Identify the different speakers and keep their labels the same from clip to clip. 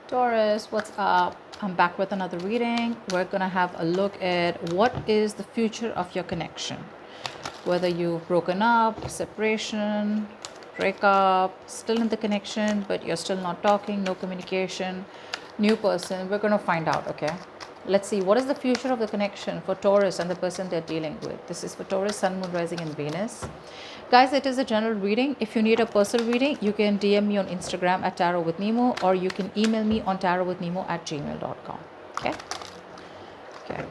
Speaker 1: Taurus, what's up? I'm back with another reading. We're going to have a look at what is the future of your connection. Whether you've broken up, separation, breakup, still in the connection, but you're still not talking, no communication, new person, we're going to find out, okay? Let's see, what is the future of the connection for Taurus and the person they're dealing with? This is for Taurus, Sun, Moon, Rising, and Venus. Guys, it is a general reading. If you need a personal reading, you can DM me on Instagram at Tarot with Nemo, or you can email me on tarotwithnemo@gmail.com. Okay? Okay.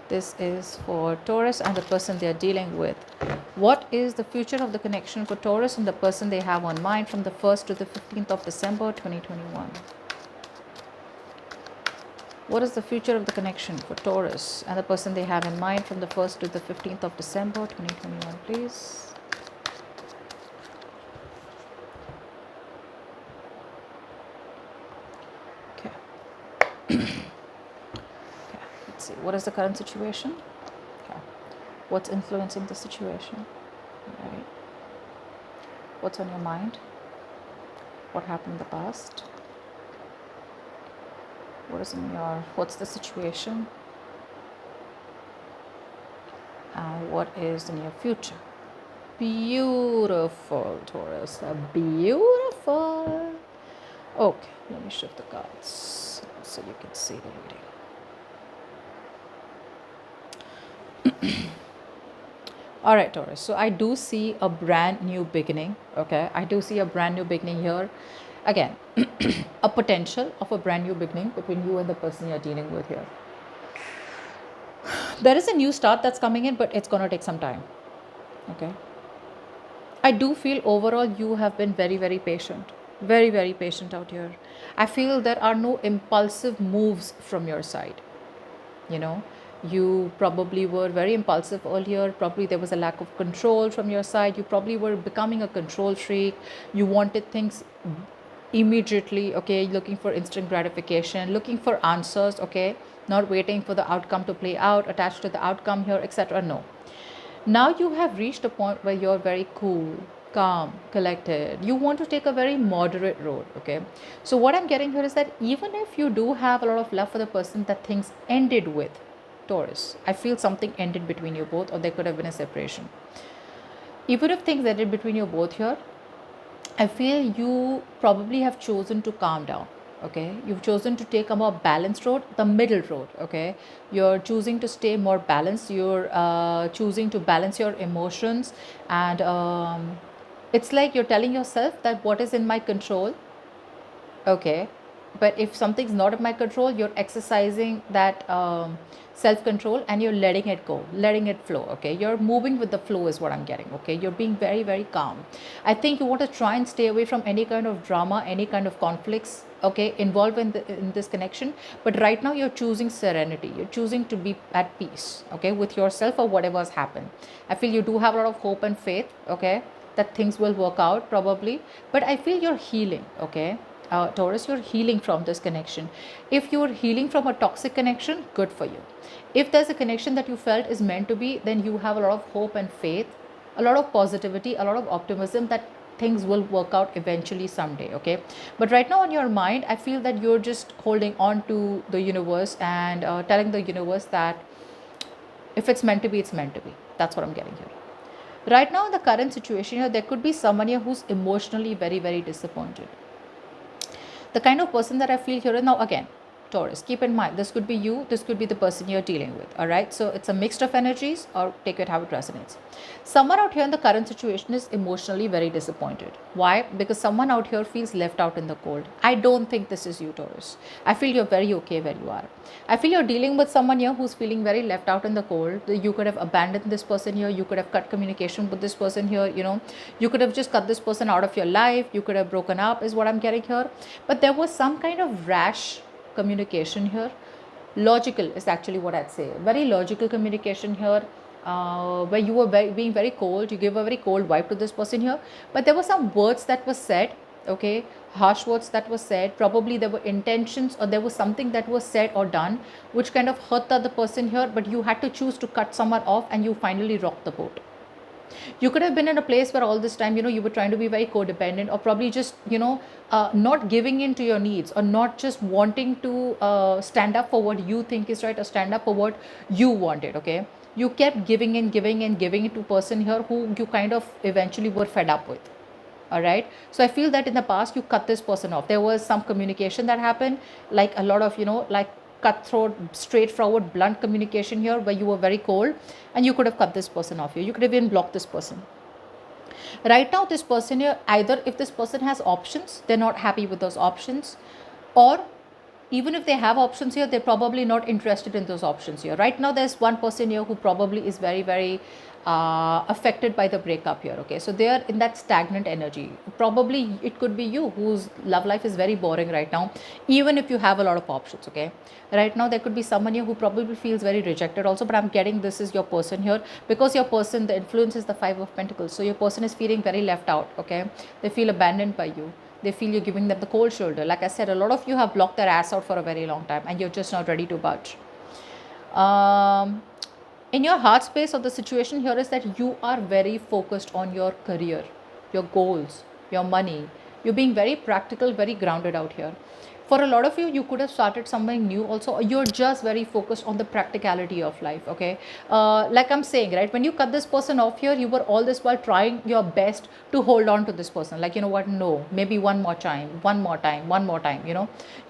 Speaker 1: This is for Taurus and the person they are dealing with. What is the future of the connection for Taurus and the person they have on mind from the 1st to the 15th of December 2021? What is the future of the connection for Taurus and the person they have in mind from the 1st to the 15th of December 2021, please? Let's see, what is the current situation? Okay. What's influencing the situation? Right. What's on your mind? What happened in the past? What's the situation? And what is the near future? Beautiful, Taurus. Beautiful. Okay, let me shift the cards so you can see the reading. All right, Taurus. So I do see a brand new beginning. Okay, I do see a brand new beginning here. Again, a potential of a brand new beginning between you and the person you're dealing with here. There is a new start that's coming in, but it's going to take some time. Okay. I do feel overall you have been very, very patient. Very, very patient out here. I feel there are no impulsive moves from your side. You know, you probably were very impulsive earlier. Probably there was a lack of control from your side. You probably were becoming a control freak. You wanted things immediately, okay, looking for instant gratification, looking for answers, okay, not waiting for the outcome to play out, attached to the outcome here, etc. No. Now you have reached a point where you're very cool, calm, collected. You want to take a very moderate road, okay? So what I'm getting here is that even if you do have a lot of love for the person that things ended with, Taurus, I feel something ended between you both, or there could have been a separation. Even if things ended between you both here, I feel you probably have chosen to calm down. Okay, you've chosen to take a more balanced road, the middle road. Okay, you're choosing to stay more balanced. You're choosing to balance your emotions, and it's like you're telling yourself that what is in my control. Okay, but if something's not in my control, you're exercising that self control and you're letting it go, letting it flow. Okay, you're moving with the flow is what I'm getting. Okay, you're being very, very calm. I think you want to try and stay away from any kind of drama, any kind of conflicts, okay, involved in this connection. But right now you're choosing serenity, you're choosing to be at peace, okay, with yourself or whatever has happened. I feel you do have a lot of hope and faith, okay, that things will work out probably. But I feel you're healing, okay. Taurus, you're healing from this connection. If you're healing from a toxic connection, good for you. If there's a connection that you felt is meant to be, then you have a lot of hope and faith, a lot of positivity, a lot of optimism that things will work out eventually someday. Okay, but right now in your mind, I feel that you're just holding on to the universe and telling the universe that if it's meant to be, it's meant to be. That's what I'm getting here. Right now in the current situation here, there could be someone here who's emotionally very, very disappointed. The kind of person that I feel here now, again, Taurus, keep in mind, this could be you, this could be the person you're dealing with, all right? So it's a mix of energies, or take it how it resonates. Someone out here in the current situation is emotionally very disappointed. Why? Because someone out here feels left out in the cold. I don't think this is you, Taurus. I feel you're very okay where you are. I feel you're dealing with someone here who's feeling very left out in the cold. You could have abandoned this person here. You could have cut communication with this person here. You know, you could have just cut this person out of your life. You could have broken up, is what I'm getting here. But there was some kind of rash communication here. Logical is actually what I'd say. Very logical communication here. Where you were being very cold, you gave a very cold vibe to this person here, but there were some words that were said, okay, harsh words that were said. Probably there were intentions, or there was something that was said or done which kind of hurt the other person here, but you had to choose to cut someone off and you finally rocked the boat. You could have been in a place where all this time, you were trying to be very codependent, or probably just, not giving in to your needs, or not just wanting to stand up for what you think is right, or stand up for what you wanted. Okay, you kept giving in, giving in, giving it to person here who you kind of eventually were fed up with. All right, so I feel that in the past you cut this person off. There was some communication that happened, like a lot of, like cutthroat, straightforward, blunt communication here, where you were very cold, and you could have cut this person off here. You could have even blocked this person. Right now, this person here, either if this person has options, they're not happy with those options, or even if they have options here, they're probably not interested in those options here. Right now, there's one person here who probably is very, very affected by the breakup here. Okay, so they are in that stagnant energy. Probably it could be you whose love life is very boring right now, even if you have a lot of options. Okay, right now there could be someone here who probably feels very rejected also, but I'm getting this is your person here, because your person, the influence is the Five of Pentacles. So your person is feeling very left out. Okay, they feel abandoned by you. They feel you're giving them the cold shoulder. Like I said, a lot of you have blocked their ass out for a very long time, and you're just not ready to budge. Um, in your heart space, or the situation here is that you are very focused on your career, your goals, your money. You're being very practical, very grounded out here. For a lot of you, you could have started something new also, or you're just very focused on the practicality of life. Okay, like I'm saying, right, when you cut this person off here, you were all this while trying your best to hold on to this person, like, you know what, no, maybe one more time, one more time, one more time.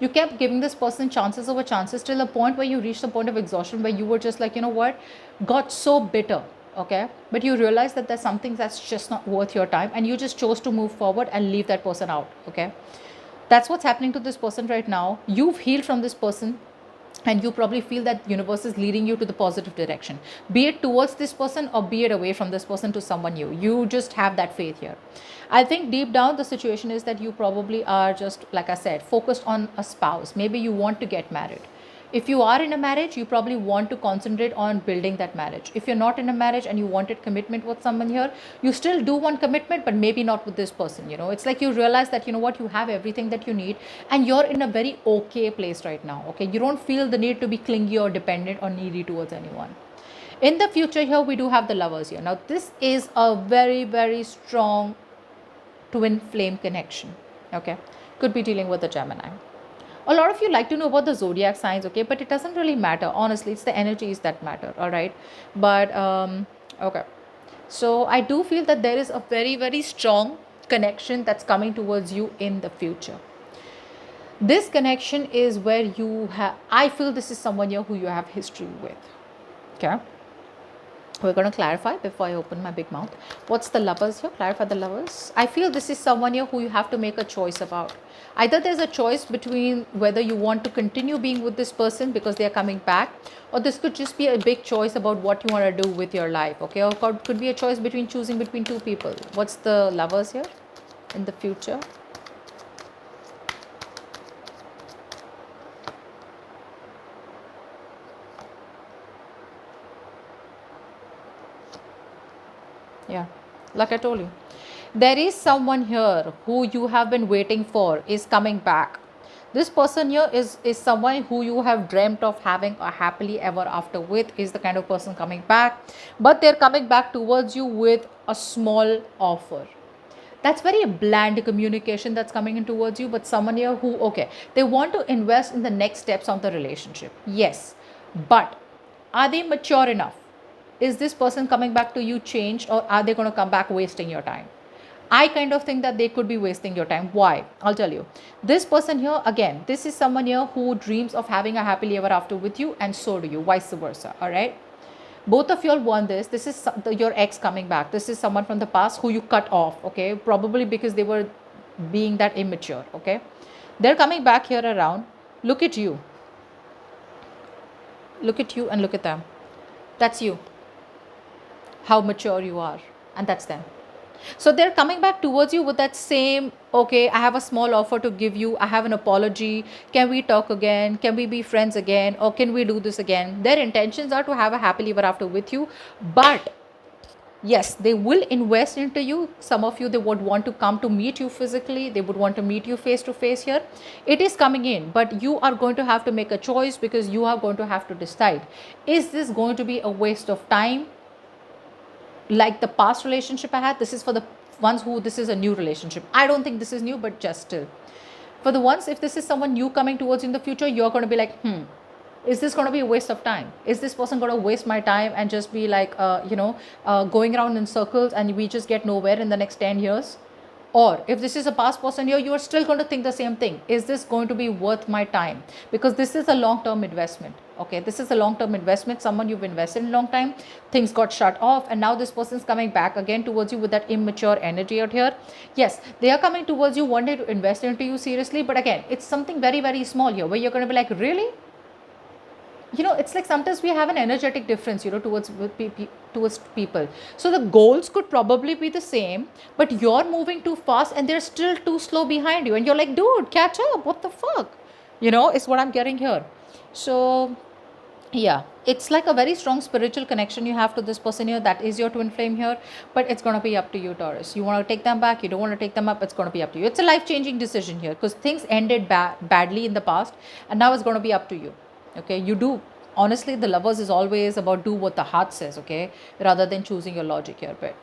Speaker 1: You kept giving this person chances over chances, till a point where you reached the point of exhaustion, where you were just like, you know what, got so bitter. Okay, but you realize that there's something that's just not worth your time, and you just chose to move forward and leave that person out. Okay, that's what's happening to this person right now. You've healed from this person, and you probably feel that universe is leading you to the positive direction, be it towards this person or be it away from this person to someone new. You just have that faith here. I think deep down the situation is that you probably are just, like I said, focused on a spouse. Maybe you want to get married. If you are in a marriage, you probably want to concentrate on building that marriage. If you're not in a marriage and you wanted commitment with someone here, you still do want commitment, but maybe not with this person. It's like you realize that, you know what, you have everything that you need, and you're in a very okay place right now. Okay, you don't feel the need to be clingy or dependent or needy towards anyone. In the future here, we do have the Lovers here. Now, this is a very, very strong twin flame connection. Okay, could be dealing with a Gemini. A lot of you like to know about the zodiac signs. Okay, but it doesn't really matter, honestly. It's the energies that matter. All right, but okay, so I do feel that there is a very, very strong connection that's coming towards you in the future. This connection is where you have, I feel this is someone here who you have history with. Okay, we're going to clarify before I open my big mouth. What's the Lovers here? Clarify the Lovers. I feel this is someone here who you have to make a choice about. Either there's a choice between whether you want to continue being with this person because they are coming back, or this could just be a big choice about what you want to do with your life. Okay, or could be a choice between choosing between two people. What's the Lovers here in the future? Yeah, like I told you, there is someone here who you have been waiting for is coming back. This person here is someone who you have dreamt of having a happily ever after with, is the kind of person coming back, but they're coming back towards you with a small offer. That's very bland communication that's coming in towards you, but someone here who, okay, they want to invest in the next steps of the relationship. Yes, but are they mature enough? Is this person coming back to you changed, or are they going to come back wasting your time? I kind of think that they could be wasting your time. Why? I'll tell you. This person here, again, this is someone here who dreams of having a happily ever after with you, and so do you, vice versa. All right. Both of you all want this. This is your ex coming back. This is someone from the past who you cut off. Okay. Probably because they were being that immature. Okay. They're coming back here around. Look at you. Look at you and look at them. That's you. How mature you are. And that's them. So they're coming back towards you with that same, okay, I have a small offer to give you. I have an apology. Can we talk again? Can we be friends again? Or can we do this again? Their intentions are to have a happily ever after with you. But yes, they will invest into you. Some of you, they would want to come to meet you physically. They would want to meet you face to face here. It is coming in, but you are going to have to make a choice, because you are going to have to decide, is this going to be a waste of time, like the past relationship I had, this is for the ones who this is a new relationship. I don't think this is new, but just still. For the ones, if this is someone new coming towards you in the future, you're going to be like, is this going to be a waste of time? Is this person going to waste my time and just be like, going around in circles and we just get nowhere in the next 10 years? Or if this is a past person here, you are still going to think the same thing. Is this going to be worth my time? Because this is a long-term investment. Okay, this is a long-term investment. Someone you've invested in a long time, things got shut off, and now this person's coming back again towards you with that immature energy out here. Yes, they are coming towards you one day to invest into you seriously, but again, it's something very, very small here where you're going to be like, really? It's like sometimes we have an energetic difference, towards people. So the goals could probably be the same, but you're moving too fast and they're still too slow behind you, and you're like, dude, catch up, what the fuck? Is what I'm getting here. So yeah, it's like a very strong spiritual connection you have to this person here. That is your twin flame here, but it's going to be up to you, Taurus. You want to take them back, you don't want to take them up, it's going to be up to you. It's a life changing decision here because things ended badly in the past, and now it's going to be up to you. Okay, you do, honestly, the Lovers is always about do what the heart says, okay, rather than choosing your logic here. But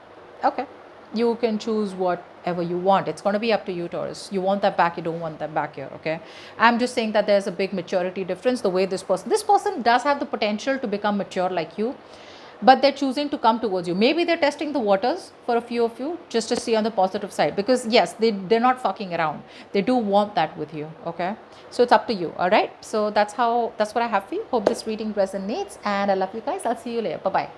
Speaker 1: okay, you can choose whatever you want. It's going to be up to you, Taurus. You want that back, you don't want that back here. Okay, I'm just saying that there's a big maturity difference. The way this person does have the potential to become mature like you, but they're choosing to come towards you. Maybe they're testing the waters for a few of you just to see on the positive side, because yes, they're not fucking around. They do want that with you. Okay, so it's up to you. All right, so that's what I have for you. Hope this reading resonates, and I love you guys. I'll see you later. Bye bye.